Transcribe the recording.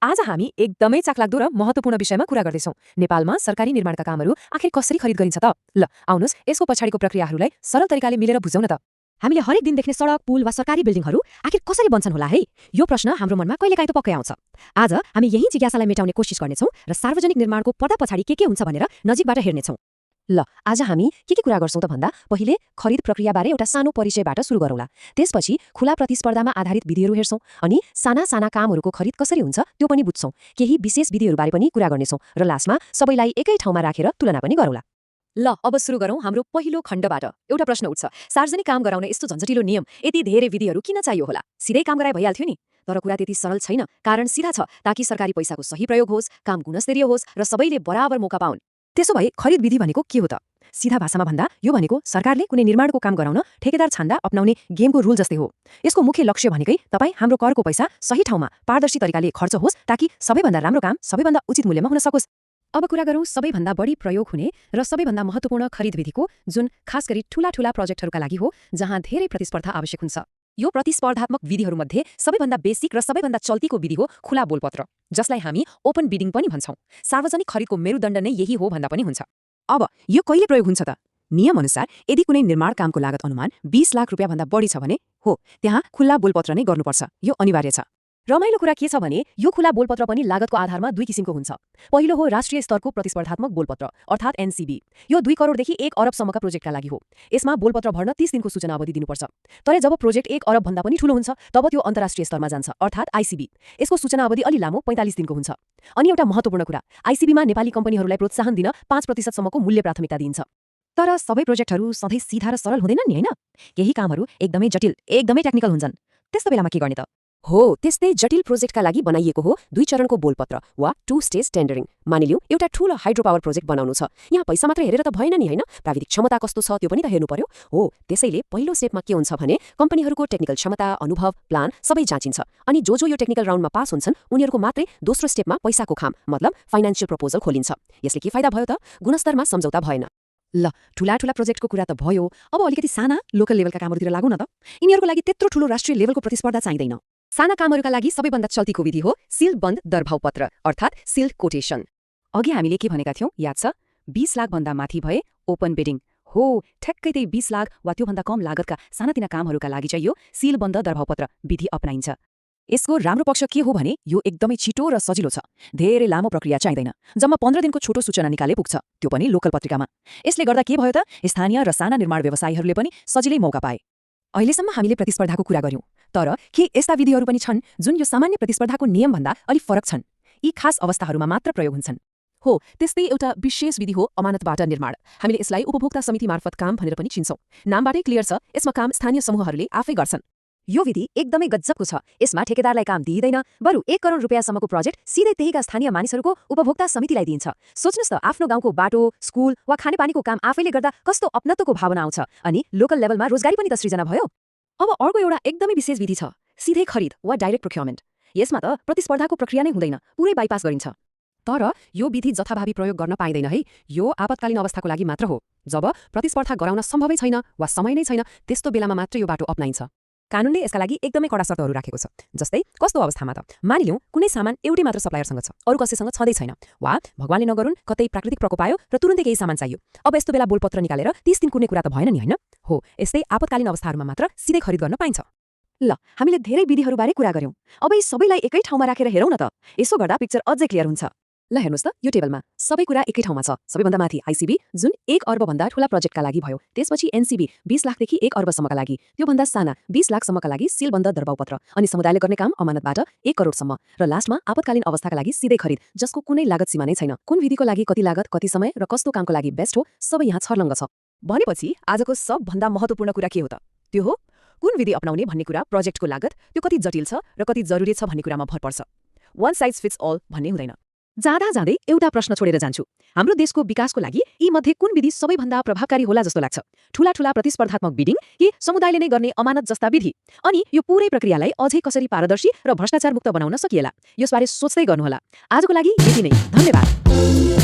आज हामी एकदमै चाखलाग्दो र महत्त्वपूर्ण विषयमा कुरा गर्दैछौँ। नेपालमा सरकारी निर्माणका कामहरू आखिर कसरी खरिद गरिन्छ त? ल आउनुस् यसको पछाडिको प्रक्रियाहरूलाई सरल तरिकाले मिलेर बुझौँ न त। हामीले हरेक दिन देख्ने सडक, पुल वा सरकारी बिल्डिङहरू आखिर कसरी बन्छन् होला है? यो प्रश्न हाम्रो मनमा कहिलेकाहीँ त पक्कै आउँछ। आज हामी यही जिज्ञासालाई मेटाउने कोसिस गर्नेछौँ र सार्वजनिक निर्माणको पर्दा पछाडि के हुन्छ भनेर नजिकबाट हेर्नेछौँ। ल आज हामी के कुरा गर्छौँ त भन्दा पहिले खरिद प्रक्रियाबारे एउटा सानो परिचयबाट सुरु गरौँला। त्यसपछि खुला प्रतिस्पर्धामा आधारित विधिहरू हेर्छौँ अनि साना साना कामहरूको खरिद कसरी हुन्छ त्यो पनि बुझ्छौँ। केही विशेष विधिहरूबारे पनि कुरा गर्नेछौँ र लास्टमा सबैलाई एकै ठाउँमा राखेर तुलना पनि गरौँला। ल अब सुरु गरौँ हाम्रो पहिलो खण्डबाट। एउटा प्रश्न उठ्छ, सार्वजनिक काम गराउन यस्तो झन्झटिलो नियम, यति धेरै विधिहरू किन चाहियो होला? सिधै काम गराए भइहाल्थ्यो नि। तर कुरा त्यति सरल छैन। कारण सिधा छ, ताकि सरकारी पैसाको सही प्रयोग होस्, काम गुणस्तरीय होस् र सबैले बराबर मौका पाउन्। त्यसो भए खरिद विधि भनेको के हो त? सिधा भाषामा भन्दा यो भनेको सरकारले कुनै निर्माणको काम गराउन ठेकेदार छान्दा अपनाउने गेमको रुल जस्तै हो। यसको मुख्य लक्ष्य भनेकै तपाईँ हाम्रो करको पैसा सही ठाउँमा पारदर्शी तरिकाले खर्च होस्, ताकि सबैभन्दा राम्रो काम सबैभन्दा उचित मूल्यमा हुन सकोस्। अब कुरा गरौँ सबैभन्दा बढी प्रयोग हुने र सबैभन्दा महत्त्वपूर्ण खरिद विधिको, जुन खास गरी ठूला प्रोजेक्टहरूका लागि हो, जहाँ धेरै प्रतिस्पर्धा आवश्यक हुन्छ। यो प्रतिस्पर्धात्मक विधिहरूमध्ये सबैभन्दा बेसिक र सबैभन्दा चल्तीको विधि हो खुला बोलपत्र, जसलाई हामी ओपन बिडिङ पनि भन्छौँ। सार्वजनिक खरिदको मेरुदण्ड नै यही हो भन्दा पनि हुन्छ। अब यो कहिले प्रयोग हुन्छ त? नियम अनुसार यदि कुनै निर्माण कामको लागत अनुमान 20 लाख रुपियाँभन्दा बढी छ भने हो, त्यहाँ खुला बोलपत्र नै गर्नुपर्छ। यो अनिवार्य छ। रमाइलो कुरा के छ भने यो खुला बोलपत्र पनि लागतको आधारमा दुई किसिमको हुन्छ। पहिलो हो राष्ट्रिय स्तरको प्रतिस्पर्धात्मक बोलपत्र अर्थात् NCB। यो 2 करोडदेखि 1 अरबसम्मका प्रोजेक्टका लागि हो। यसमा बोलपत्र भर्न 30 दिनको सूचना अवधि दिनुपर्छ। तर जब प्रोजेक्ट 1 अरब भन्दा पनि ठूलो हुन्छ तब त्यो अन्तर्राष्ट्रिय स्तरमा जान्छ अर्थात् ICB। यसको सूचना अवधि अलि लामो 45 दिनको हुन्छ। अनि एउटा महत्त्वपूर्ण कुरा, ICBमा नेपाली कम्पनीहरूलाई प्रोत्साहन दिन 5% सम्मको मूल्य प्राथमिकता दिइन्छ। तर सबै प्रोजेक्टहरू सधैँ सिधा र सरल हुँदैनन् नि, हैन? केही कामहरू एकदमै जटिल, एकदमै टेक्निकल हुन्छन्। त्यस्तो बेलामा के गर्ने त? हो, त्यस्तै जटिल प्रोजेक्टका लागि बनाइएको हो 2 चरणको बोलपत्र वा 2 स्टेज टेन्डरिङ। मानिलिउँ एउटा ठूलो हाइड्रो पावर प्रोजेक्ट बनाउनु छ। यहाँ पैसा मात्र हेरेर त भएन नि, हैन? प्राविधिक क्षमता कस्तो छ त्यो पनि त हेर्नु पर्यो। हो, त्यसैले पहिलो स्टेपमा के हुन्छ भने कम्पनीहरूको टेक्निकल क्षमता, अनुभव, प्लान सबै जाँचिन्छ। अनि जो यो टेक्निकल राउन्डमा पास हुन्छन् उनीहरूको मात्रै दोस्रो स्टेपमा पैसाको खाम मतलब फाइनान्शियल प्रपोजल खोलिन्छ। यसले के फाइदा भयो त? गुणस्तरमा सम्झौता भएन। ल ठूला प्रोजेक्टको कुरा त भयो। अब अलिकति साना लोकल लेभलका कामहरूतिर लागौँ न त। यिनीहरूको लागि त्यत्रो ठूलो राष्ट्रिय लेभलको प्रतिस्पर्धा चाहिँदैन। साना कामहरूका लागि सबैभन्दा चल्तीको विधि हो सिल बन्द दरभावपत्र अर्थात् सिल्ड कोटेसन। अघि हामीले के भनेका थियौँ याद छ? 20 लाख भन्दा माथि भए ओपन बिडिङ। हो, ठ्याक्कै त्यही 20 लाख वा त्योभन्दा कम लागतका सानातिना कामहरूका लागि चाहिँ यो सिल बन्द दरभावपत्र विधि अपनाइन्छ। यसको राम्रो पक्ष के हो भने यो एकदमै छिटो र सजिलो छ। धेरै लामो प्रक्रिया चाहिँदैन। जम्मा 15 दिनको छोटो सूचना निकाले पुग्छ, त्यो पनि लोकल पत्रिकामा। यसले गर्दा के भयो त? स्थानीय र साना निर्माण व्यवसायीहरूले पनि सजिलै मौका पाए। अहिलेसम्म हामीले प्रतिस्पर्धाको कुरा गर्यौँ, तर के यस्ता विधिहरू पनि छन् जुन यो सामान्य प्रतिस्पर्धाको नियमभन्दा अलि फरक छन्? यी खास अवस्थाहरूमा मात्र प्रयोग हुन्छन्। हो, त्यस्तै एउटा विशेष विधि हो अमानतबाट निर्माण। हामीले यसलाई उपभोक्ता समिति मार्फत काम भनेर पनि चिन्छौँ। नामबाटै क्लियर छ, यसमा काम स्थानीय समूहहरूले आफै गर्छन्। यो विधि एकदमै गजबको छ। यसमा ठेकेदारलाई काम दिइदैन, बरु 1 करोड रुपियाँसम्मको प्रोजेक्ट सिधै त्यहीका स्थानीय मानिसहरूको उपभोक्ता समितिलाई दिइन्छ। सोच्नुस् त, आफ्नो गाउँको बाटो, स्कुल वा खानेपानीको काम आफैले गर्दा कस्तो अपनत्वको भावना आउँछ। अनि लोकल लेभलमा रोजगारी पनि त सृजना भयो। अब अर्को एउटा एकदमै विशेष विधि छ, सिधै खरिद वा डाइरेक्ट प्रोक्योरमेन्ट। यसमा त प्रतिस्पर्धाको प्रक्रिया नै हुँदैन, पुरै बाइपास गरिन्छ। तर यो विधि जथाभावी प्रयोग गर्न पाइँदैन है। यो आपतकालीन अवस्थाको लागि मात्र हो। जब प्रतिस्पर्धा गराउन सम्भवै छैन वा समय नै छैन, त्यस्तो बेलामा मात्र यो बाटो अपनाइन्छ। कानुनले यसका लागि एकदमै कडा शर्तहरू राखेको छ। जस्तै कस्तो अवस्थामा त? मानिलिउँ कुनै सामान एउटै मात्र सप्लायरसँग छ, अरू कसैसँग छँदै छैन, वा भगवानले नगरून् कतै प्राकृतिक प्रकोप आयो र तुरुन्तै केही सामान चाहियो। अब यस्तो बेला बोलपत्र निकालेर 30 दिन कुर्ने कुरा त भएन नि, हैन? हो, यस्तै आपतकालीन अवस्थाहरूमा मात्र सिधै खरिद गर्न पाइन्छ। ल हामीले धेरै विधिहरूबारे कुरा गर्यौँ। अब यी सबैलाई एकै ठाउँमा राखेर हेरौँ न त। यसो गर्दा पिक्चर अझै क्लियर हुन्छ। ल हेर्नुस् त, यो टेबलमा सबै कुरा एकै ठाउँमा छ। सबैभन्दा माथि ICB जुन 1 अर्ब भन्दा ठूला प्रोजेक्टका लागि भयो। त्यसपछि NCB 20 लाखदेखि 1 अर्बसम्मका लागि, त्योभन्दा साना 20 लाखसम्मका लागि सिल बन्द दरभावपत्र अनि समुदायले गर्ने काम अमानतबाट 1 करोडसम्म र लास्टमा आपतकालीन अवस्थाका लागि सिधै खरिद, जसको कुनै लागत सीमा नै छैन। कुन विधिको लागि कति लागत, कति समय र कस्तो कामको लागि बेस्ट हो, सबै यहाँ छर्लङ्ग छ। भनेपछि आजको सबभन्दा महत्त्वपूर्ण कुरा के हो त? त्यो हो कुन विधि अपनाउने भन्ने कुरा प्रोजेक्टको लागत, त्यो कति जटिल छ र कति जरुरी छ भन्ने कुरामा भर पर्छ। one size fits all भन्ने हुँदैन। जाँदा जाँदै एउटा प्रश्न छोडेर जान्छु, हाम्रो देशको विकासको लागि यी मध्ये कुन विधि सबैभन्दा प्रभावकारी होला जस्तो लाग्छ? ठूला प्रतिस्पर्धात्मक बिडिङ कि समुदायले नै गर्ने अमानत जस्ता विधि? अनि यो पुरै प्रक्रियालाई अझै कसरी पारदर्शी र भ्रष्टाचार मुक्त बनाउन सकिएला? यसबारे सोच्दै गर्नुहोला। आजको लागि यति नै, धन्यवाद।